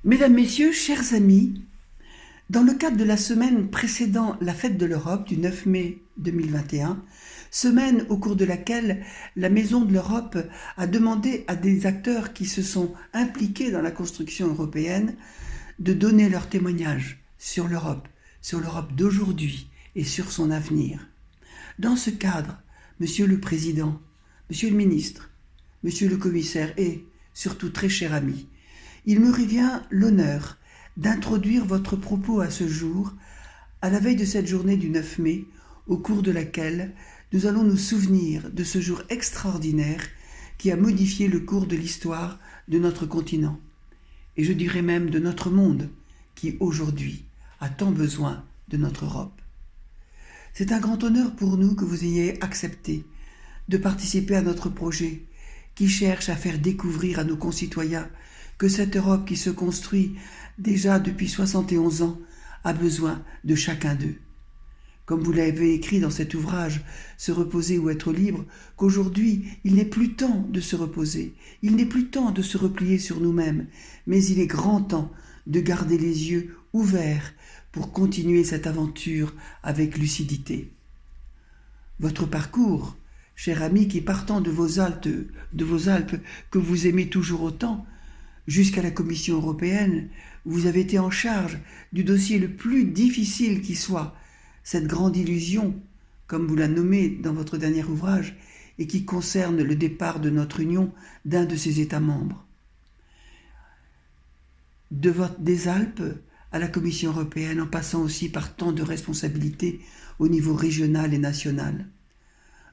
Mesdames, Messieurs, chers amis, dans le cadre de la semaine précédant la Fête de l'Europe du 9 mai 2021, semaine au cours de laquelle la Maison de l'Europe a demandé à des acteurs qui se sont impliqués dans la construction européenne de donner leur témoignage sur l'Europe d'aujourd'hui et sur son avenir. Dans ce cadre, Monsieur le Président, Monsieur le Ministre, Monsieur le Commissaire et, surtout très cher ami, il me revient l'honneur d'introduire votre propos à ce jour, à la veille de cette journée du 9 mai, au cours de laquelle nous allons nous souvenir de ce jour extraordinaire qui a modifié le cours de l'histoire de notre continent, et je dirais même de notre monde, qui aujourd'hui a tant besoin de notre Europe. C'est un grand honneur pour nous que vous ayez accepté de participer à notre projet qui cherche à faire découvrir à nos concitoyens que cette Europe qui se construit déjà depuis 71 ans a besoin de chacun d'eux. Comme vous l'avez écrit dans cet ouvrage, Se reposer ou être libre, qu'aujourd'hui, il n'est plus temps de se reposer, il n'est plus temps de se replier sur nous-mêmes, mais il est grand temps de garder les yeux ouverts pour continuer cette aventure avec lucidité. Votre parcours, cher ami qui partant de vos Alpes que vous aimez toujours autant, jusqu'à la Commission européenne, vous avez été en charge du dossier le plus difficile qui soit, cette grande illusion, comme vous la nommez dans votre dernier ouvrage, et qui concerne le départ de notre Union d'un de ses États membres. Des Alpes à la Commission européenne, en passant aussi par tant de responsabilités au niveau régional et national.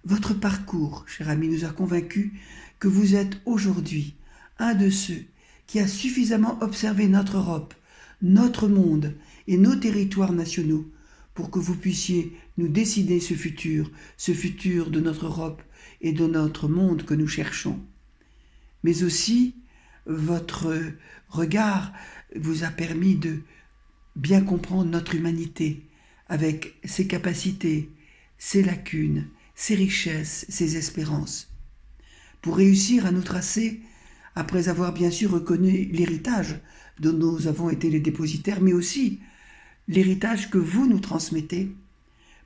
Votre parcours, cher ami, nous a convaincus que vous êtes aujourd'hui un de ceux qui a suffisamment observé notre Europe, notre monde et nos territoires nationaux pour que vous puissiez nous décider ce futur de notre Europe et de notre monde que nous cherchons. Mais aussi, votre regard vous a permis de bien comprendre notre humanité avec ses capacités, ses lacunes, ses richesses, ses espérances. Pour réussir à nous tracer, après avoir bien sûr reconnu l'héritage dont nous avons été les dépositaires, mais aussi l'héritage que vous nous transmettez,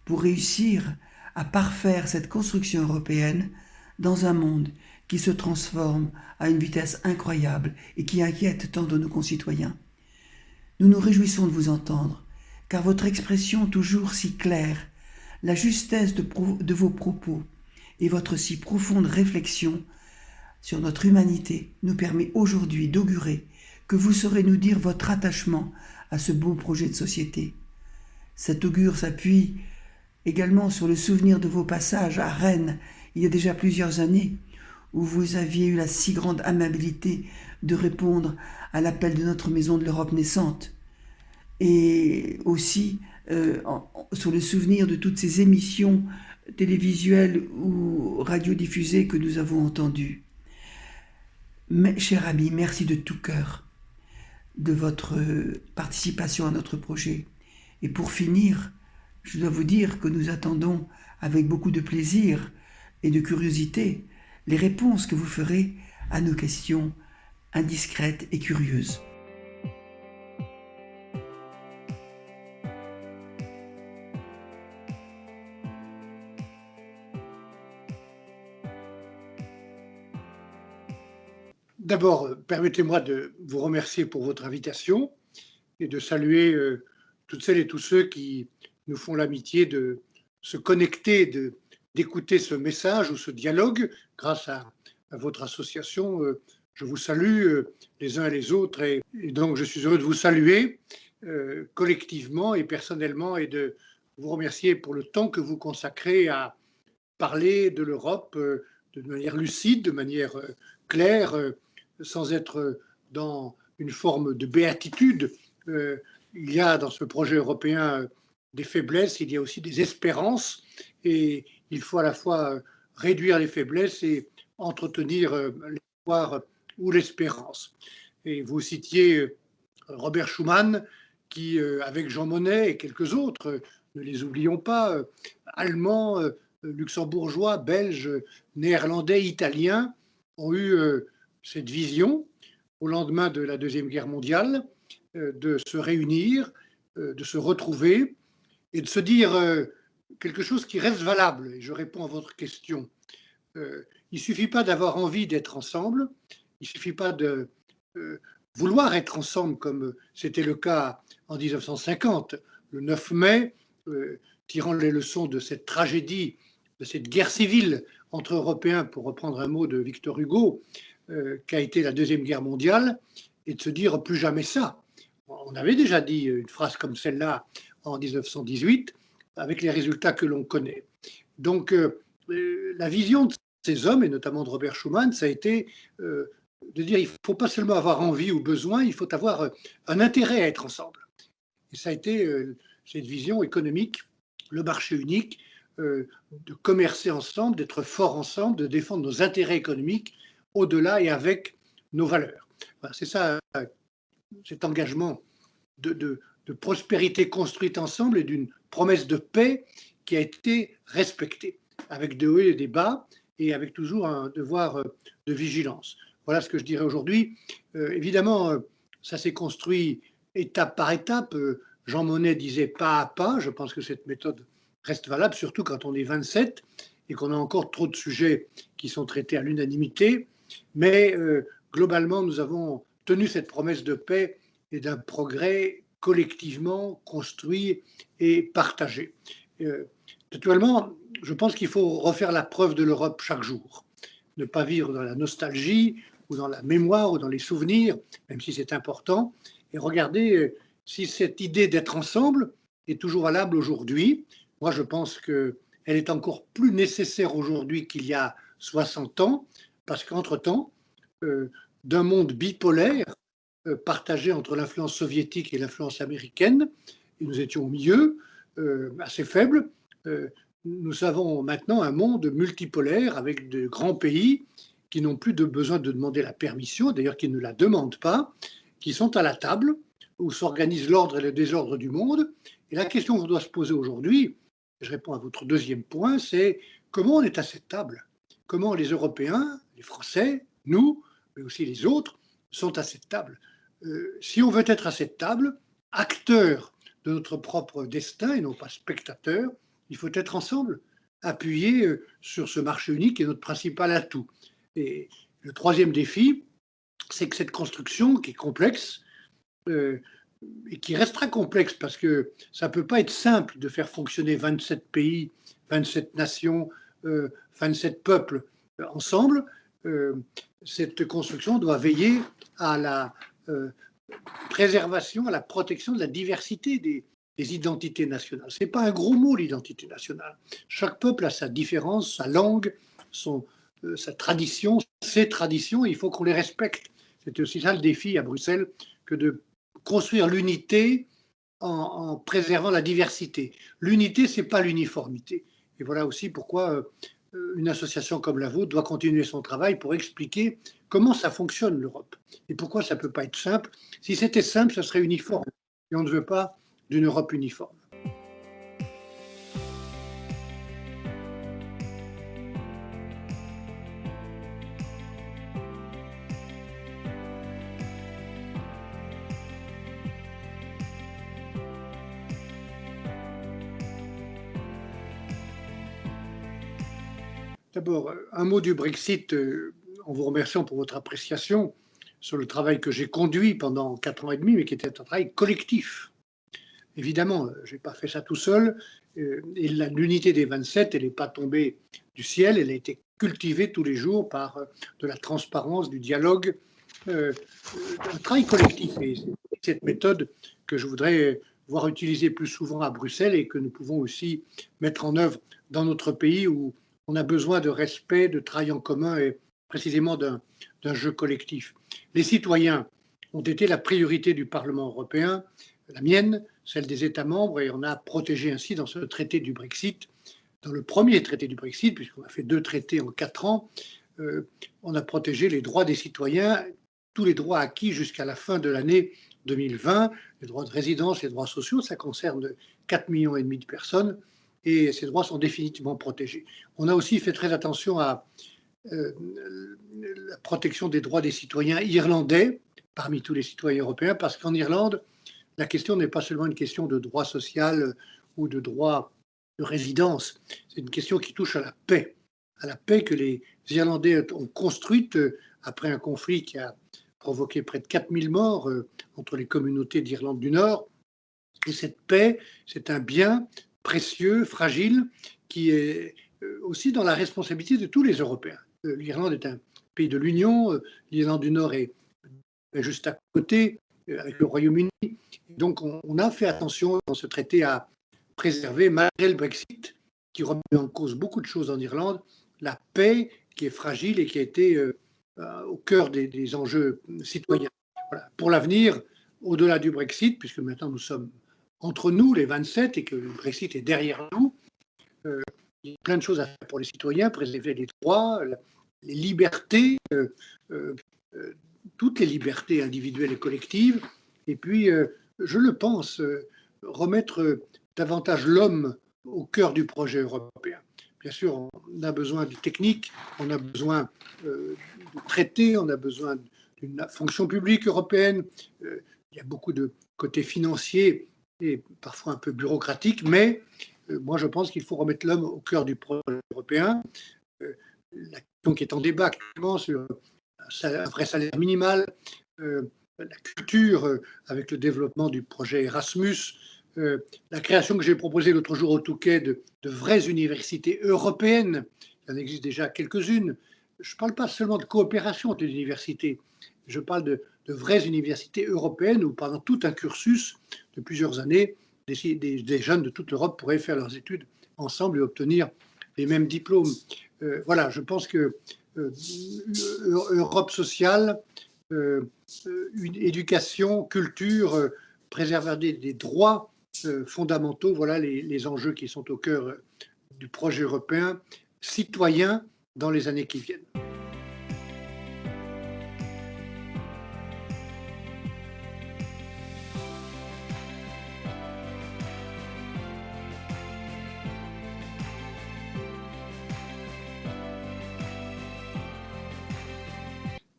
pour réussir à parfaire cette construction européenne dans un monde qui se transforme à une vitesse incroyable et qui inquiète tant de nos concitoyens. Nous nous réjouissons de vous entendre, car votre expression toujours si claire, la justesse de vos propos et votre si profonde réflexion sur notre humanité nous permet aujourd'hui d'augurer que vous saurez nous dire votre attachement à ce beau projet de société. Cet augure s'appuie également sur le souvenir de vos passages à Rennes il y a déjà plusieurs années, où vous aviez eu la si grande amabilité de répondre à l'appel de notre Maison de l'Europe naissante, et aussi sur le souvenir de toutes ces émissions télévisuelles ou radiodiffusées que nous avons entendues. Mais, cher ami, merci de tout cœur de votre participation à notre projet. Et pour finir, je dois vous dire que nous attendons avec beaucoup de plaisir et de curiosité les réponses que vous ferez à nos questions indiscrètes et curieuses. D'abord, permettez-moi de vous remercier pour votre invitation et de saluer toutes celles et tous ceux qui nous font l'amitié de se connecter, d'écouter ce message ou ce dialogue grâce à votre association. Je vous salue les uns et les autres et donc je suis heureux de vous saluer collectivement et personnellement et de vous remercier pour le temps que vous consacrez à parler de l'Europe de manière lucide, de manière claire, sans être dans une forme de béatitude. Il y a dans ce projet européen des faiblesses, il y a aussi des espérances, et il faut à la fois réduire les faiblesses et entretenir l'espoir ou l'espérance. Et vous citiez Robert Schuman, qui, avec Jean Monnet et quelques autres, ne les oublions pas, allemands, luxembourgeois, belges, néerlandais, italiens, ont eu cette vision au lendemain de la Deuxième Guerre mondiale, de se réunir, de se retrouver et de se dire quelque chose qui reste valable. Et je réponds à votre question. Il ne suffit pas d'avoir envie d'être ensemble, il ne suffit pas de vouloir être ensemble comme c'était le cas en 1950, le 9 mai, tirant les leçons de cette tragédie, de cette guerre civile entre Européens, pour reprendre un mot de Victor Hugo, qu'a été la Deuxième Guerre mondiale, et de se dire plus jamais ça. On avait déjà dit une phrase comme celle-là en 1918, avec les résultats que l'on connaît. Donc, la vision de ces hommes, et notamment de Robert Schuman, ça a été de dire il ne faut pas seulement avoir envie ou besoin, il faut avoir un intérêt à être ensemble. Et ça a été cette vision économique, le marché unique, de commercer ensemble, d'être forts ensemble, de défendre nos intérêts économiques au-delà et avec nos valeurs. Voilà, c'est ça, cet engagement de prospérité construite ensemble et d'une promesse de paix qui a été respectée, avec des hauts et des bas, et avec toujours un devoir de vigilance. Voilà ce que je dirais aujourd'hui. Évidemment, ça s'est construit étape par étape. Jean Monnet disait pas à pas. Je pense que cette méthode reste valable, surtout quand on est 27 et qu'on a encore trop de sujets qui sont traités à l'unanimité. Mais globalement, nous avons tenu cette promesse de paix et d'un progrès collectivement construit et partagé. Naturellement, je pense qu'il faut refaire la preuve de l'Europe chaque jour. Ne pas vivre dans la nostalgie ou dans la mémoire ou dans les souvenirs, même si c'est important, et regarder si cette idée d'être ensemble est toujours valable aujourd'hui. Moi, je pense qu'elle est encore plus nécessaire aujourd'hui qu'il y a 60 ans, parce qu'entre-temps, d'un monde bipolaire, partagé entre l'influence soviétique et l'influence américaine, et nous étions au milieu, assez faible. Nous avons maintenant un monde multipolaire avec de grands pays qui n'ont plus besoin de demander la permission, d'ailleurs qui ne la demandent pas, qui sont à la table où s'organise l'ordre et le désordre du monde. Et la question qu'on doit se poser aujourd'hui, je réponds à votre deuxième point, c'est comment on est à cette table? Comment les Européens, les Français, nous, mais aussi les autres, sont à cette table? Si on veut être à cette table, acteurs de notre propre destin et non pas spectateurs, il faut être ensemble, appuyé sur ce marché unique qui est notre principal atout. Et le troisième défi, c'est que cette construction qui est complexe, et qui restera complexe parce que ça ne peut pas être simple de faire fonctionner 27 pays, 27 nations, 27 peuples ensemble. Cette construction doit veiller à la préservation, à la protection de la diversité des identités nationales. Ce n'est pas un gros mot, l'identité nationale. Chaque peuple a sa différence, sa langue, sa tradition, ses traditions, et il faut qu'on les respecte. C'est aussi ça le défi à Bruxelles, que de construire l'unité en préservant la diversité. L'unité, ce n'est pas l'uniformité. Et voilà aussi pourquoi une association comme la vôtre doit continuer son travail pour expliquer comment ça fonctionne l'Europe et pourquoi ça ne peut pas être simple. Si c'était simple, ça serait uniforme. Et on ne veut pas d'une Europe uniforme. D'abord, un mot du Brexit, en vous remerciant pour votre appréciation sur le travail que j'ai conduit pendant 4 ans et demi, mais qui était un travail collectif. Évidemment, je n'ai pas fait ça tout seul, et l'unité des 27, elle n'est pas tombée du ciel, elle a été cultivée tous les jours par de la transparence, du dialogue, un travail collectif. Et c'est cette méthode que je voudrais voir utilisée plus souvent à Bruxelles et que nous pouvons aussi mettre en œuvre dans notre pays où on a besoin de respect, de travail en commun et précisément d'un jeu collectif. Les citoyens ont été la priorité du Parlement européen, la mienne, celle des États membres, et on a protégé ainsi dans ce traité du Brexit, dans le premier traité du Brexit, puisqu'on a fait 2 traités en 4 ans, on a protégé les droits des citoyens, tous les droits acquis jusqu'à la fin de l'année 2020, les droits de résidence, les droits sociaux, ça concerne 4,5 millions de personnes, et ces droits sont définitivement protégés. On a aussi fait très attention à la protection des droits des citoyens irlandais, parmi tous les citoyens européens, parce qu'en Irlande, la question n'est pas seulement une question de droit social ou de droit de résidence, c'est une question qui touche à la paix que les Irlandais ont construite après un conflit qui a provoqué près de 4000 morts entre les communautés d'Irlande du Nord. Et cette paix, c'est un bien précieux, fragile, qui est aussi dans la responsabilité de tous les Européens. L'Irlande est un pays de l'Union, l'Irlande du Nord est juste à côté, avec le Royaume-Uni. Donc on a fait attention dans ce traité à préserver, malgré le Brexit, qui remet en cause beaucoup de choses en Irlande, la paix qui est fragile et qui a été au cœur des enjeux citoyens. Voilà. Pour l'avenir, au-delà du Brexit, puisque maintenant nous sommes entre nous, les 27, et que le Brexit est derrière nous, il y a plein de choses à faire pour les citoyens, préserver les droits, les libertés, toutes les libertés individuelles et collectives, et puis, je le pense, remettre davantage l'homme au cœur du projet européen. Bien sûr, on a besoin de technique, on a besoin de traités, on a besoin d'une fonction publique européenne, il y a beaucoup de côté financier et parfois un peu bureaucratique, mais moi je pense qu'il faut remettre l'homme au cœur du projet européen. La question qui est en débat actuellement sur un vrai salaire minimal, la culture avec le développement du projet Erasmus, la création que j'ai proposée l'autre jour au Touquet de vraies universités européennes, il y en existe déjà quelques-unes. Je ne parle pas seulement de coopération entre les universités, je parle de vraies universités européennes où pendant tout un cursus de plusieurs années, des jeunes de toute l'Europe pourraient faire leurs études ensemble et obtenir les mêmes diplômes. Voilà, je pense que Europe sociale, une éducation, culture, préserver des droits fondamentaux, voilà les enjeux qui sont au cœur du projet européen citoyen dans les années qui viennent.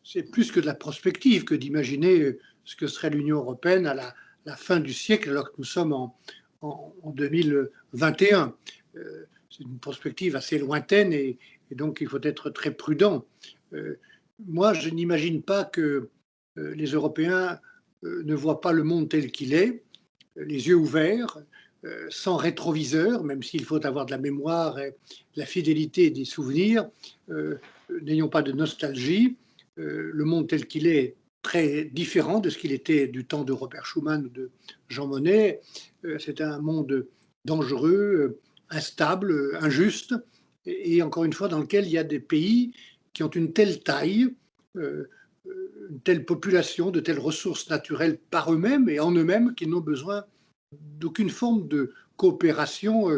C'est plus que de la prospective que d'imaginer ce que serait l'Union européenne à la fin du siècle, alors que nous sommes en 2021. C'est une perspective assez lointaine et donc il faut être très prudent. Moi, je n'imagine pas que les Européens ne voient pas le monde tel qu'il est, les yeux ouverts, sans rétroviseur, même s'il faut avoir de la mémoire, et de la fidélité et des souvenirs. N'ayons pas de nostalgie. Le monde tel qu'il est très différent de ce qu'il était du temps de Robert Schuman ou de Jean Monnet. C'est un monde dangereux, instable, injuste, et encore une fois dans lequel il y a des pays qui ont une telle taille, une telle population, de telles ressources naturelles par eux-mêmes et en eux-mêmes qu'ils n'ont besoin d'aucune forme de coopération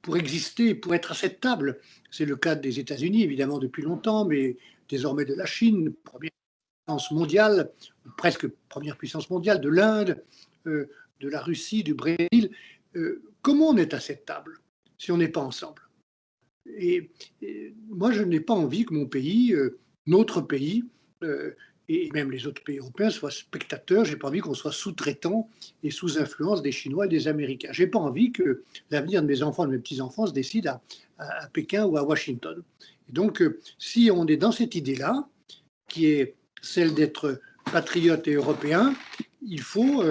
pour exister, pour être acceptable. C'est le cas des États-Unis, évidemment, depuis longtemps, mais désormais de la Chine, première puissance mondiale, presque première puissance mondiale, de l'Inde, de la Russie, du Brésil. Comment on est acceptable si on n'est pas ensemble? Et moi, je n'ai pas envie que mon pays, notre pays, et même les autres pays européens soient spectateurs. J'ai pas envie qu'on soit sous-traitants et sous influence des Chinois et des Américains. J'ai pas envie que l'avenir de mes enfants, de mes petits-enfants se décide à Pékin ou à Washington. Et donc, si on est dans cette idée-là, qui est celle d'être patriote et européen, il faut,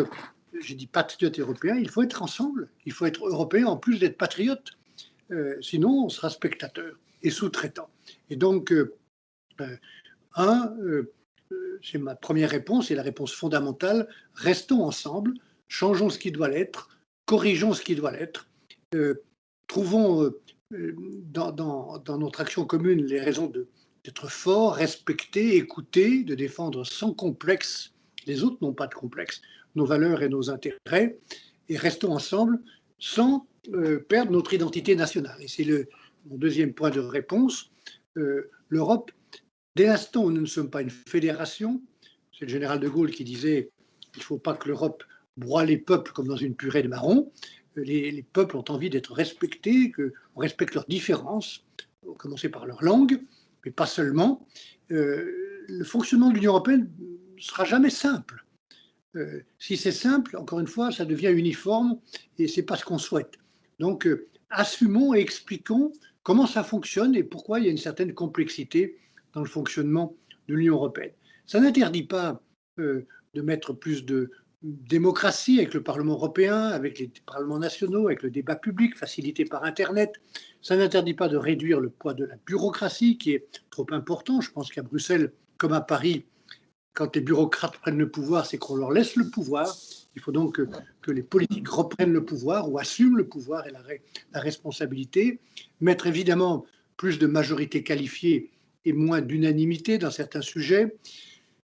j'ai dit patriote et européen, il faut être ensemble. Il faut être européen en plus d'être patriote. Sinon, on sera spectateur et sous-traitant. Et donc, c'est ma première réponse et la réponse fondamentale, restons ensemble, changeons ce qui doit l'être, corrigeons ce qui doit l'être, trouvons dans notre action commune les raisons d'être fort, respecter, écouter, de défendre sans complexe, les autres n'ont pas de complexe, nos valeurs et nos intérêts, et restons ensemble sans perdre notre identité nationale. Et c'est mon deuxième point de réponse. L'Europe, dès l'instant où nous ne sommes pas une fédération, c'est le général de Gaulle qui disait qu'il ne faut pas que l'Europe broie les peuples comme dans une purée de marrons. Les peuples ont envie d'être respectés, qu'on respecte leurs différences, à commencer par leur langue, mais pas seulement. le fonctionnement de l'Union européenne ne sera jamais simple. Si c'est simple, encore une fois, ça devient uniforme et ce n'est pas ce qu'on souhaite. Donc, assumons et expliquons comment ça fonctionne et pourquoi il y a une certaine complexité dans le fonctionnement de l'Union européenne. Ça n'interdit pas de mettre plus de démocratie avec le Parlement européen, avec les parlements nationaux, avec le débat public facilité par Internet. Ça n'interdit pas de réduire le poids de la bureaucratie qui est trop important. Je pense qu'à Bruxelles, comme à Paris, quand les bureaucrates prennent le pouvoir, c'est qu'on leur laisse le pouvoir. Il faut donc que les politiques reprennent le pouvoir ou assument le pouvoir et la responsabilité. Mettre évidemment plus de majorité qualifiée et moins d'unanimité dans certains sujets.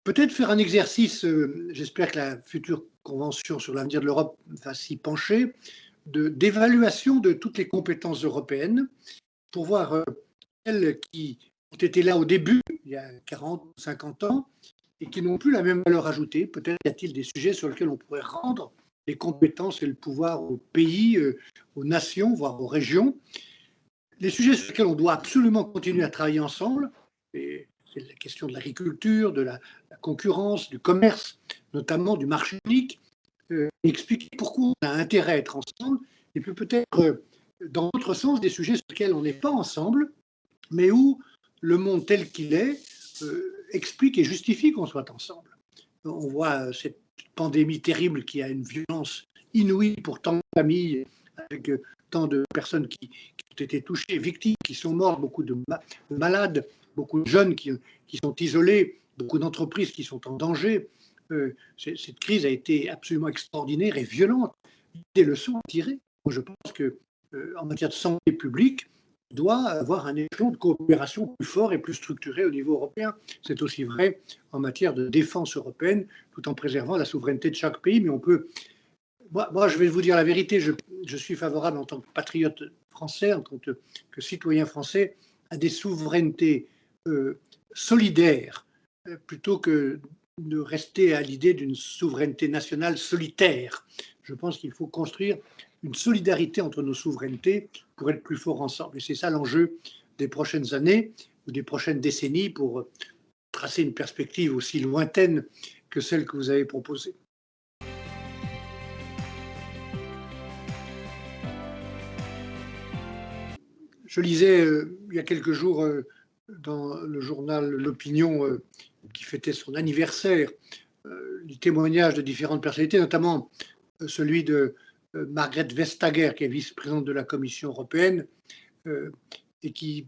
Peut-être faire un exercice, j'espère que la future convention sur l'avenir de l'Europe va s'y pencher, d'évaluation de toutes les compétences européennes pour voir celles qui ont été là au début, il y a 40 ou 50 ans, et qui n'ont plus la même valeur ajoutée. Peut-être y a-t-il des sujets sur lesquels on pourrait rendre les compétences et le pouvoir aux pays, aux nations, voire aux régions. Les sujets sur lesquels on doit absolument continuer à travailler ensemble, c'est la question de l'agriculture, de la concurrence, du commerce, notamment du marché unique, expliquer pourquoi on a intérêt à être ensemble, et puis peut-être, dans l'autre sens, des sujets sur lesquels on n'est pas ensemble, mais où le monde tel qu'il est explique et justifie qu'on soit ensemble. On voit cette pandémie terrible qui a une violence inouïe pour tant de familles, avec tant de personnes qui ont été touchées, victimes, qui sont mortes, beaucoup de malades, beaucoup de jeunes qui sont isolés, beaucoup d'entreprises qui sont en danger. Cette crise a été absolument extraordinaire et violente. Des leçons à tirer. Moi, je pense qu'en matière de santé publique, doit avoir un échelon de coopération plus fort et plus structuré au niveau européen. C'est aussi vrai en matière de défense européenne, tout en préservant la souveraineté de chaque pays. Mais on peut. Moi, je vais vous dire la vérité, je suis favorable en tant que patriote français, en tant que citoyen français, à des souverainetés solidaires, plutôt que de rester à l'idée d'une souveraineté nationale solitaire. Je pense qu'il faut construire une solidarité entre nos souverainetés pour être plus forts ensemble. Et c'est ça l'enjeu des prochaines années ou des prochaines décennies pour tracer une perspective aussi lointaine que celle que vous avez proposée. Je lisais il y a quelques jours dans le journal L'Opinion qui fêtait son anniversaire les témoignages de différentes personnalités, notamment celui de Margrethe Vestager, qui est vice-présidente de la Commission européenne, et qui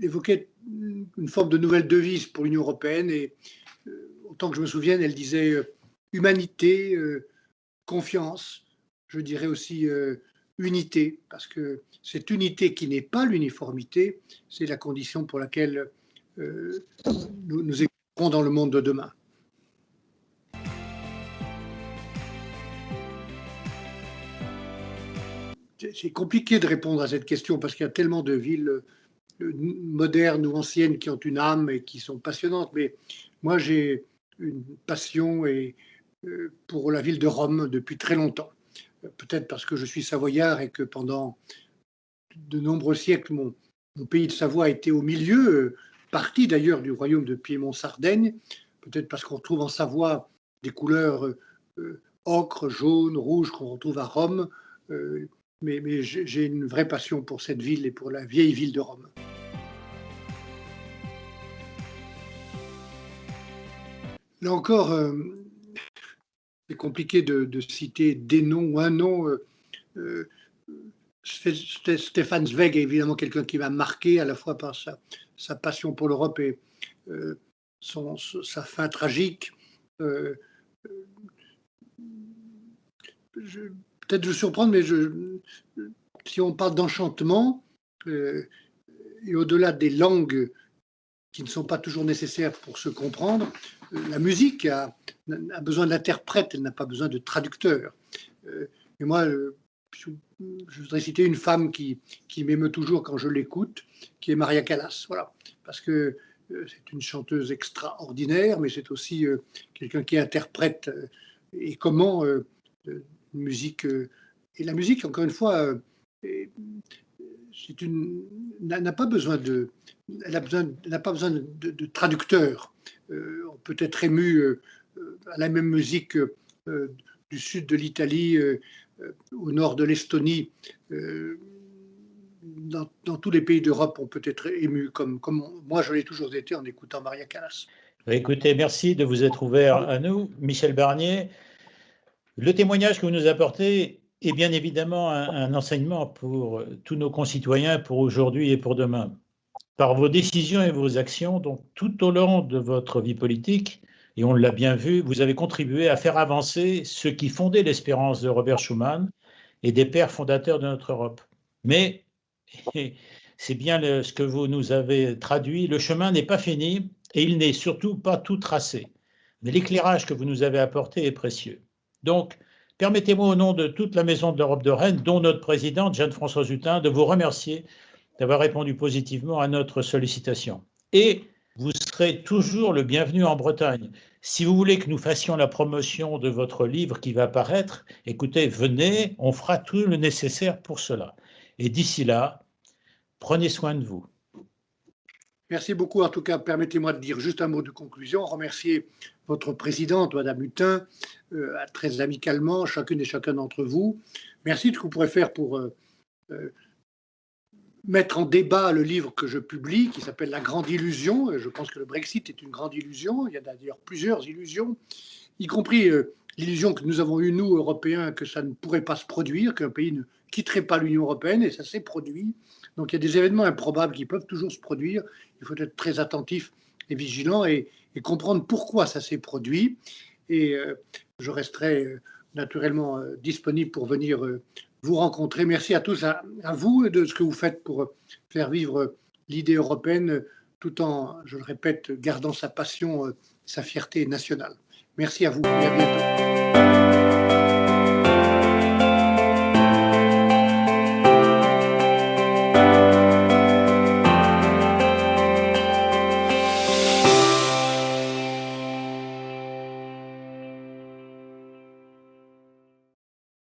évoquait une forme de nouvelle devise pour l'Union européenne. Et autant que je me souvienne, elle disait humanité, confiance, je dirais aussi unité, parce que cette unité qui n'est pas l'uniformité, c'est la condition pour laquelle nous existerons dans le monde de demain. C'est compliqué de répondre à cette question parce qu'il y a tellement de villes modernes ou anciennes qui ont une âme et qui sont passionnantes. Mais moi, j'ai une passion pour la ville de Rome depuis très longtemps. Peut-être parce que je suis savoyard et que pendant de nombreux siècles, mon pays de Savoie a été au milieu, partie d'ailleurs du royaume de Piémont-Sardaigne. Peut-être parce qu'on retrouve en Savoie des couleurs ocre, jaune, rouge qu'on retrouve à Rome. Mais j'ai une vraie passion pour cette ville et pour la vieille ville de Rome. Là encore, c'est compliqué de citer des noms ou un nom. Stefan Zweig est évidemment quelqu'un qui m'a marqué à la fois par sa passion pour l'Europe et sa fin tragique. Peut-être je surprendre, mais si on parle d'enchantement, et au-delà des langues qui ne sont pas toujours nécessaires pour se comprendre, la musique a besoin d'interprète, elle n'a pas besoin de traducteur. Et moi, je voudrais citer une femme qui m'émeut toujours quand je l'écoute, qui est Maria Callas. Voilà, parce que c'est une chanteuse extraordinaire, mais c'est aussi quelqu'un qui interprète et comment musique. Et la musique, encore une fois, n'a pas besoin de traducteur. on peut être ému à la même musique du sud de l'Italie, au nord de l'Estonie. Dans tous les pays d'Europe, on peut être ému, comme moi je l'ai toujours été en écoutant Maria Callas. Écoutez, merci de vous être ouvert à nous, Michel Barnier. Le témoignage que vous nous apportez est bien évidemment un enseignement pour tous nos concitoyens, pour aujourd'hui et pour demain. Par vos décisions et vos actions, donc tout au long de votre vie politique, et on l'a bien vu, vous avez contribué à faire avancer ce qui fondait l'espérance de Robert Schuman et des pères fondateurs de notre Europe. Mais, et c'est bien ce que vous nous avez traduit, le chemin n'est pas fini et il n'est surtout pas tout tracé. Mais l'éclairage que vous nous avez apporté est précieux. Donc, permettez-moi au nom de toute la Maison de l'Europe de Rennes, dont notre présidente Jeanne-Françoise Hutin, de vous remercier d'avoir répondu positivement à notre sollicitation. Et vous serez toujours le bienvenu en Bretagne. Si vous voulez que nous fassions la promotion de votre livre qui va paraître, écoutez, venez, on fera tout le nécessaire pour cela. Et d'ici là, prenez soin de vous. Merci beaucoup. En tout cas, permettez-moi de dire juste un mot de conclusion. Remercier votre présidente, Madame Hutin, très amicalement, chacune et chacun d'entre vous. Merci de ce que vous pourrez faire pour mettre en débat le livre que je publie, qui s'appelle La Grande Illusion. Je pense que le Brexit est une grande illusion. Il y a d'ailleurs plusieurs illusions, y compris l'illusion que nous avons eue, nous, Européens, que ça ne pourrait pas se produire, qu'un pays ne quitterait pas l'Union européenne, et ça s'est produit. Donc il y a des événements improbables qui peuvent toujours se produire. Il faut être très attentif et vigilant et comprendre pourquoi ça s'est produit. Et je resterai naturellement disponible pour venir vous rencontrer. Merci à tous, à vous de ce que vous faites pour faire vivre l'idée européenne tout en, je le répète, gardant sa passion, sa fierté nationale. Merci à vous et à bientôt.